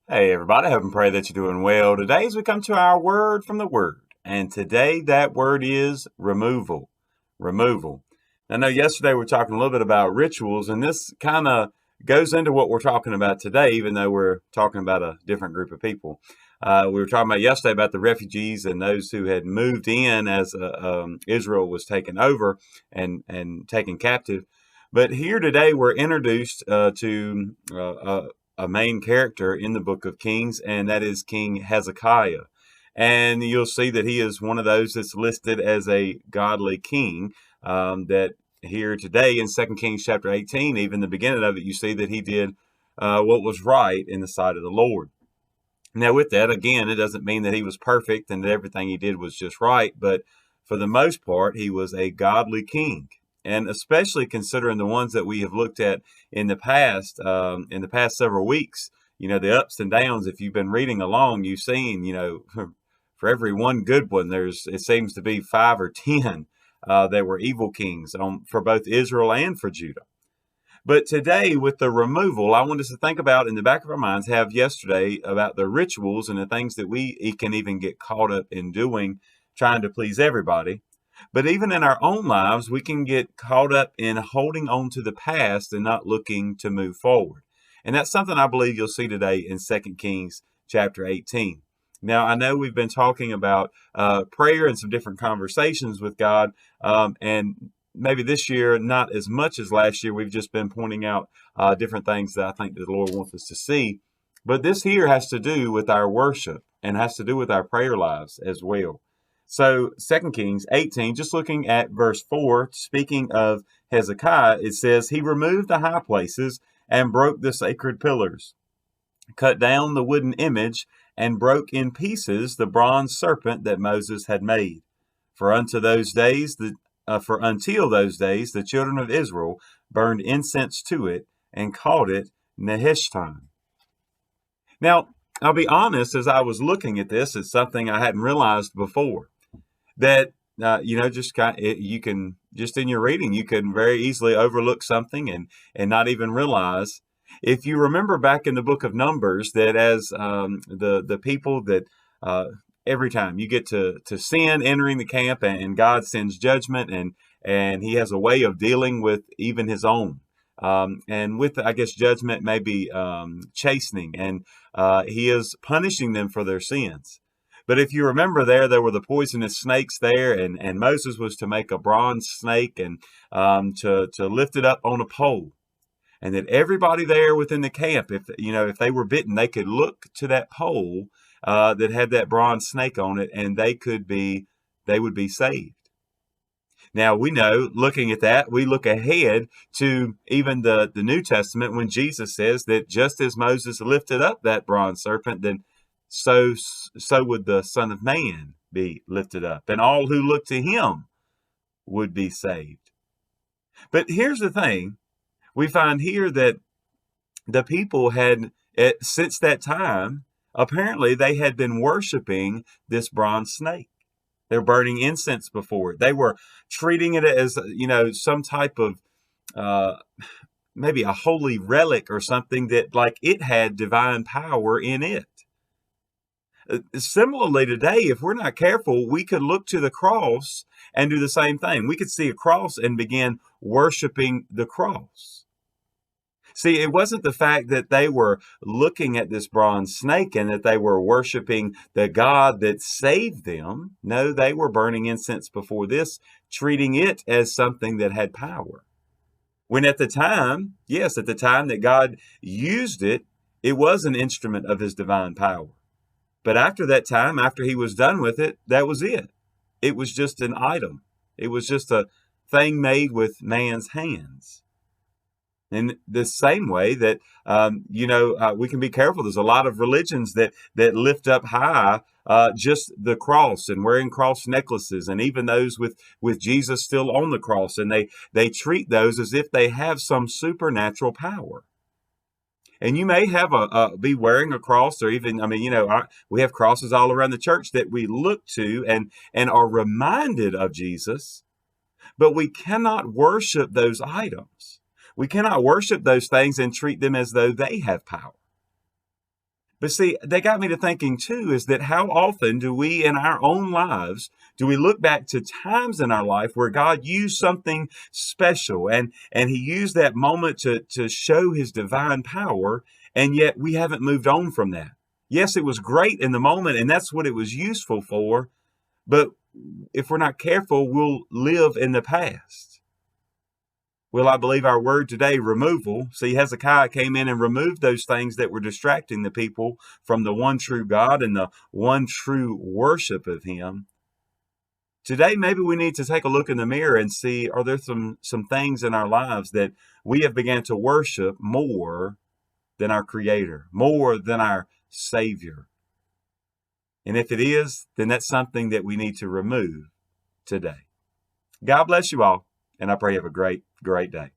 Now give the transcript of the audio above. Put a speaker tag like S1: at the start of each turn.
S1: Hey everybody, I hope and pray that you're doing well. Today as we come to our word from the word, and today that word is removal. Removal. I know yesterday we were talking a little bit about rituals, and this kind of goes into what we're talking about today, even though we're talking about a different group of people. We were talking about yesterday about the refugees and those who had moved in as Israel was taken over and taken captive. But here today we're introduced to a main character in the book of Kings, and that is King Hezekiah. And you'll see that he is one of those that's listed as a godly king. That here today in 2 Kings chapter 18, even the beginning of it, you see that he did what was right in the sight of the Lord. Now, with that, again, it doesn't mean that he was perfect and that everything he did was just right, but for the most part, he was a godly king. And especially considering the ones that we have looked at in the past several weeks, the ups and downs. If you've been reading along, you've seen, for every one good one, it seems to be 5 or 10 that were evil kings for both Israel and for Judah. But today, with the removal, I want us to think about in the back of our minds, have yesterday about the rituals and the things that we can even get caught up in doing, trying to please everybody. But even in our own lives, we can get caught up in holding on to the past and not looking to move forward. And that's something I believe you'll see today in 2 Kings chapter 18. Now, I know we've been talking about prayer and some different conversations with God, and maybe this year, not as much as last year, we've just been pointing out different things that I think that the Lord wants us to see. But this here has to do with our worship and has to do with our prayer lives as well. So 2 Kings 18, just looking at verse 4, speaking of Hezekiah, it says, He removed the high places and broke the sacred pillars, cut down the wooden image, and broke in pieces the bronze serpent that Moses had made. For unto those days the for until those days the children of Israel burned incense to it and called it Nehushtan. Now, I'll be honest, as I was looking at this, it's something I hadn't realized before. That just you can just in your reading, you can very easily overlook something and not even realize. If you remember back in the book of Numbers, that as the people that every time you get to sin entering the camp, and God sends judgment, and He has a way of dealing with even His own. And with, I guess, judgment, maybe chastening, and He is punishing them for their sins. But if you remember there were the poisonous snakes there, and Moses was to make a bronze snake and to lift it up on a pole. And that everybody there within the camp, if they were bitten, they could look to that pole that had that bronze snake on it, and they would be saved. Now we know, looking at that, we look ahead to even the New Testament when Jesus says that just as Moses lifted up that bronze serpent, then so would the Son of Man be lifted up, and all who look to him would be saved. But here's the thing. We find here that the people had, since that time, apparently they had been worshiping this bronze snake. They're burning incense before it. They were treating it as, some type of maybe a holy relic or something, that like it had divine power in it. Similarly today, if we're not careful, we could look to the cross and do the same thing. We could see a cross and begin worshiping the cross. See, it wasn't the fact that they were looking at this bronze snake and that they were worshiping the God that saved them. No, they were burning incense before this, treating it as something that had power. When at the time, yes, at the time that God used it, it was an instrument of His divine power. But after that time, after He was done with it, that was it. It was just an item. It was just a thing made with man's hands. In the same way that, we can be careful. There's a lot of religions that lift up high just the cross and wearing cross necklaces, and even those with Jesus still on the cross, and they treat those as if they have some supernatural power. And you may have be wearing a cross, or even, we have crosses all around the church that we look to and are reminded of Jesus, but we cannot worship those items. We cannot worship those things and treat them as though they have power. But see, they got me to thinking too, is that how often do we in our own lives, do we look back to times in our life where God used something special and he used that moment to show his divine power, and yet we haven't moved on from that. Yes, it was great in the moment and that's what it was useful for, but if we're not careful, we'll live in the past. Well, I believe our word today, removal. See, Hezekiah came in and removed those things that were distracting the people from the one true God and the one true worship of him. Today, maybe we need to take a look in the mirror and see, are there some things in our lives that we have begun to worship more than our Creator, more than our Savior? And if it is, then that's something that we need to remove today. God bless you all, and I pray you have a great, great day.